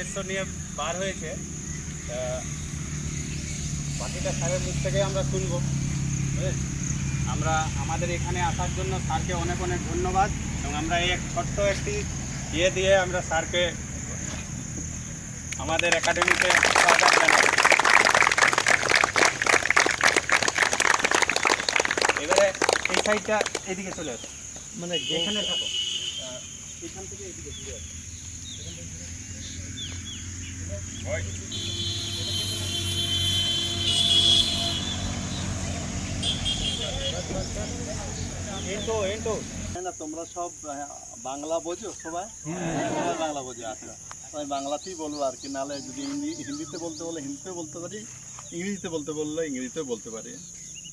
উদ্দেশ্য নিয়ে বার হয়েছে, বাকিটা স্যারের মুখ থেকে আমরা শুনবো। আমরা আমাদের এখানে আসার জন্য স্যারকে অনেক অনেক ধন্যবাদ, এবং আমরা এই ছোট্ট একটি দিয়ে আমরা স্যারকে আমাদের একাডেমিতে স্বাগত জানাই। এবারে এই সাইডটা এদিকে চলে আসো, মানে এখানে থাকো, এখান থেকে এদিকে ঘুরে আসো। না তোমরা সব বাংলা বোঝো সবাই? বাংলা বোঝো, আচ্ছা আমি বাংলাতেই বলবো আর কি, নাহলে যদি হিন্দিতে বলতে বলে হিন্দিতেও বলতে পারি, ইংরেজিতে বলতে বললে ইংরেজিতেও বলতে পারি।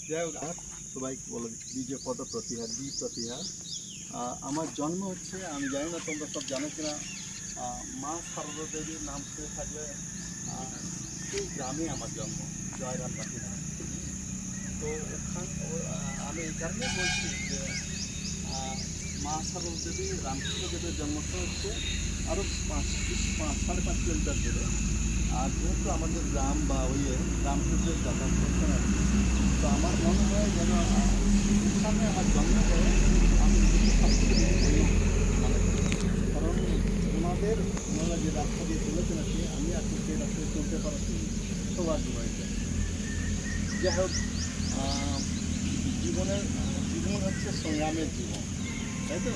যাই হোক, আর সবাইকে বলে দ্বিজ পদ প্রতিহার দ্বি প্রতিহার। আমার জন্ম হচ্ছে, আমি জানি না তোমরা সব জানো কিনা, মা সারদা দেবীর নাম শুনে থাকলে সেই গ্রামে আমার জন্ম, জয়রাম পাখি নাম। তো আমি এই কারণে বলছি যে মা সারদা দেবী রামকৃষ্ণ দেবের জন্মটা হচ্ছে আরও 5.5 কিলোমিটার দূরে। আর যেহেতু আমাদের গ্রাম বা রামকৃষ্ণের যাতায়াত করতেন আর কি, তো আমার মনে হয় যেন এখানে আমার জন্ম হয়ে আমি সবথেকে মনে করি, কারণ ওনারা যে রাস্তা দিয়ে চলেছেন আর কি, আমি আর কি সেই রাস্তায় চলতে পারছি সৌভাগ্য হয়েছে। যাই হোক, জীবন হচ্ছে সংগ্রামের জীবন, তাই তো?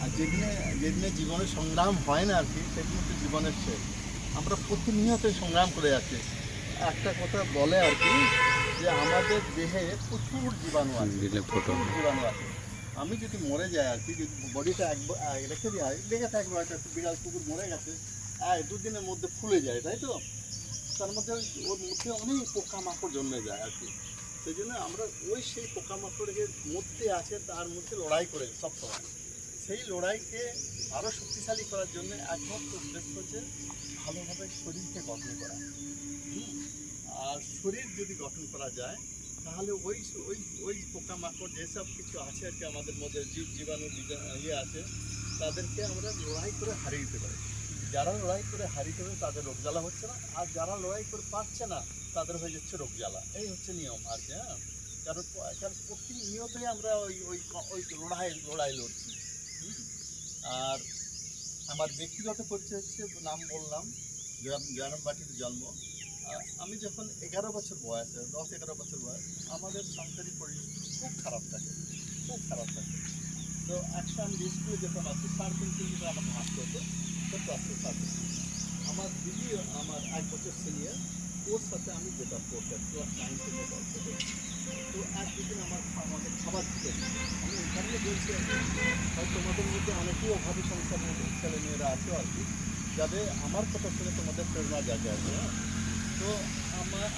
আর যেদিনে জীবনে সংগ্রাম হয় না আর কি, সেদিন হচ্ছে জীবনের শেষ। আমরা প্রতিনিয়ত সংগ্রাম করে যাচ্ছি। একটা কথা বলে আর কি, যে আমাদের দেহে প্রচুর জীবাণু আছে। আমি যদি মরে যাই আর কি, যদি বডিটা রেখে দেওয়া হয়, লেগে থাকবে, হয়তো একটা বিড়াল কুকুর মরে গেছে, 2 দিনের মধ্যে ফুলে যায়, তাই তো? তার মধ্যে ওর মধ্যে অনেক পোকামাকড় জন্মে যায় আর কি। সেই জন্য আমরা সেই পোকামাকড়ের মধ্যে আছে, তার মধ্যে লড়াই করে সবসময়। সেই লড়াইকে আরও শক্তিশালী করার জন্য একমাত্র উদ্দেশ্য হচ্ছে ভালোভাবে শরীরকে গঠন করা। আর শরীর যদি গঠন করা যায়, তাহলে ওই পোকামাকড় যেসব কিছু আছে আর কি আমাদের মধ্যে, জীবাণু আছে, তাদেরকে আমরা লড়াই করে হারিয়ে দিতে পারি। যারা লড়াই করে হারিয়ে দেবে তাদের রোগ জ্বালা হচ্ছে না, আর যারা লড়াই করে পারছে না তাদের হয়ে যাচ্ছে রোগ জ্বালা। এই হচ্ছে নিয়ম আর কি। কারণ প্রতিনিয়তই আমরা ওই লড়াই লড়ছি। আর আমার ব্যক্তিগত পরিচয় হচ্ছে, নাম বললাম, জয়রাম বাটিতে জন্ম। আমি যখন 11 বছর বয়স, 10-11 বছর বয়স, আমাদের সংসারিক পরিস্থিতি খুব খারাপ থাকে। তো একশো আমি স্কুলে যখন আসি, 3.5 কিলোমিটার আমাকে হাঁটতে হতো, ছোট্ট আসতে পারতো। আমার দিদি আমার 1 বছর সিনিয়র, ওর সাথে আমি যেটা পড়তে ক্লাস 9 থেকে 10 থেকে। তো একদিন আমাকে খাবার দিতে, আমি এই কারণে বলছি আর কি, হয়তো তোমাদের মধ্যে অনেকেই অভাবী সংসার ছেলেমেয়েরা আছে আর কি, যাদের আমার কথা শুনে তোমাদের প্রেরণা জাগে আছে। তো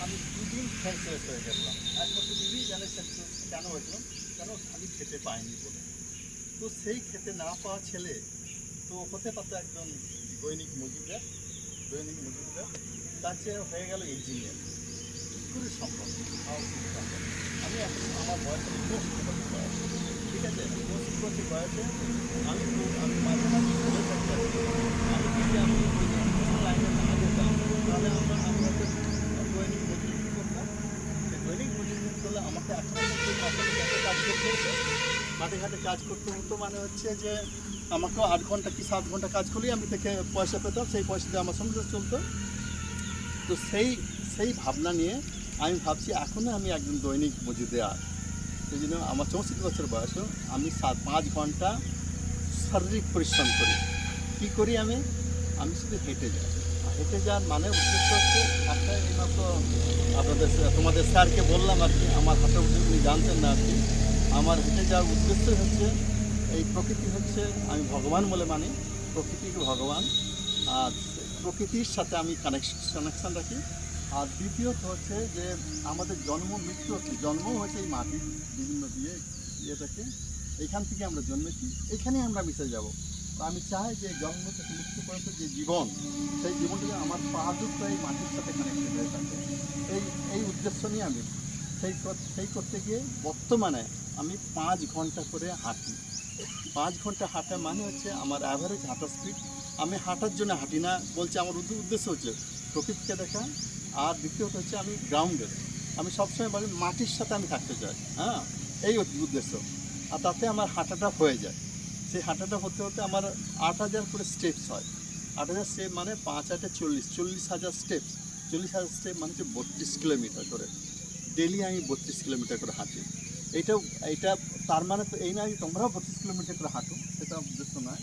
আমি 2 দিন সেন্সলেস হয়ে গেছিলাম। একমাত্র দিদি জানে সেন্সলেস কেন হয়েছিলাম, কেন আমি খেতে পাইনি বলে। তো সেই খেতে না পাওয়া ছেলে তো হতে পারতো একজন দৈনিক মজুরদার, তার চেয়ে হয়ে গেল ইঞ্জিনিয়ার। খুবই সম্ভব। আমি এখন আমার বয়সে 64 বছর বয়স, ঠিক আছে? 64 বছর বয়সে আমি মাঝে মাঝে বলে থাকি, আমি যদি আমি লাইনে না যেতাম, তাহলে আমি হয়তো দৈনিক মজুরি করতাম। সেই দৈনিক মজুরি করলে আমাকে এখন কাজ করতে হতো, মাঠে ঘাটে কাজ করতে হতো। মানে হচ্ছে যে আমাকেও 8 ঘন্টা কি 7 ঘন্টা কাজ করলেই আমি থেকে পয়সা পেতাম, সেই পয়সা দিয়ে আমার সংসার চলতো। তো সেই ভাবনা নিয়ে আমি ভাবছি এখনও আমি একজন দৈনিক মজুরিয়ার। সেই জন্য আমার 64 বছর বয়সেও আমি 5 ঘন্টা শারীরিক পরিশ্রম করি। কী করি আমি শুধু হেঁটে যাওয়ার মানে উদ্দেশ্য হচ্ছে একটা, এইমাত্র তোমাদের স্যারকে বললাম আর কি, আমার হাতে উনি জানতেন না আর কি। আমার হেঁটে যাওয়ার উদ্দেশ্য হচ্ছে, এই প্রকৃতি হচ্ছে, আমি ভগবান বলে মানি, প্রকৃতিকে ভগবান, আর প্রকৃতির সাথে আমি কানেকশান রাখি। আর দ্বিতীয়ত হচ্ছে যে আমাদের মৃত্যু হচ্ছে, জন্মও হচ্ছে এই মাটির বিভিন্ন ইয়েটাকে, এইখান থেকে আমরা জন্মেছি, এইখানেই আমরা মিশে যাব। আমি চাই যে জন্ম থেকে মৃত্যু পর্যন্ত যে জীবন, সেই জীবনটা আমার পা দুটো এই মাটির সাথে কানেক্টেড হয়ে থাকে। এই উদ্দেশ্য নিয়ে আমি সেই করতে গিয়ে বর্তমানে আমি 5 ঘন্টা করে হাঁটি। 5 ঘন্টা হাঁটা মানে হচ্ছে আমার অ্যাভারেজ হাঁটা স্পিড আমি হাঁটার জন্য হাঁটি না, বলছে আমার উদ্দেশ্য হচ্ছে প্রকৃতিকে দেখা, আর দ্বিতীয়ত হচ্ছে আমি গ্রাউন্ডেড, আমি সবসময় বলি মাটির সাথে আমি থাকতে চাই, হ্যাঁ, এই উদ্দেশ্য। আর তাতে আমার হাঁটাটা হয়ে যায়। সেই হাঁটাটা হতে হতে আমার 8,000 করে স্টেপস হয়। 8,000 স্টেপ মানে 5 × 8 = 40,000 স্টেপস। 40,000 স্টেপ মানে হচ্ছে 32 কিলোমিটার করে। ডেলি আমি 32 কিলোমিটার করে হাঁটি। এইটা তার মানে তো এই নয় যে তোমরাও 32 কিলোমিটার করে হাঁটো, সেটা উদ্দেশ্য নয়।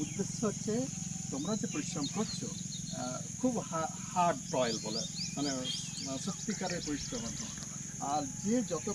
উদ্দেশ্য হচ্ছে তোমরা যে পরিশ্রম করছো, খুব হার্ড টয়েল বলে, মানে সত্যিকারের পরিশ্রম আর কি। আর যে যত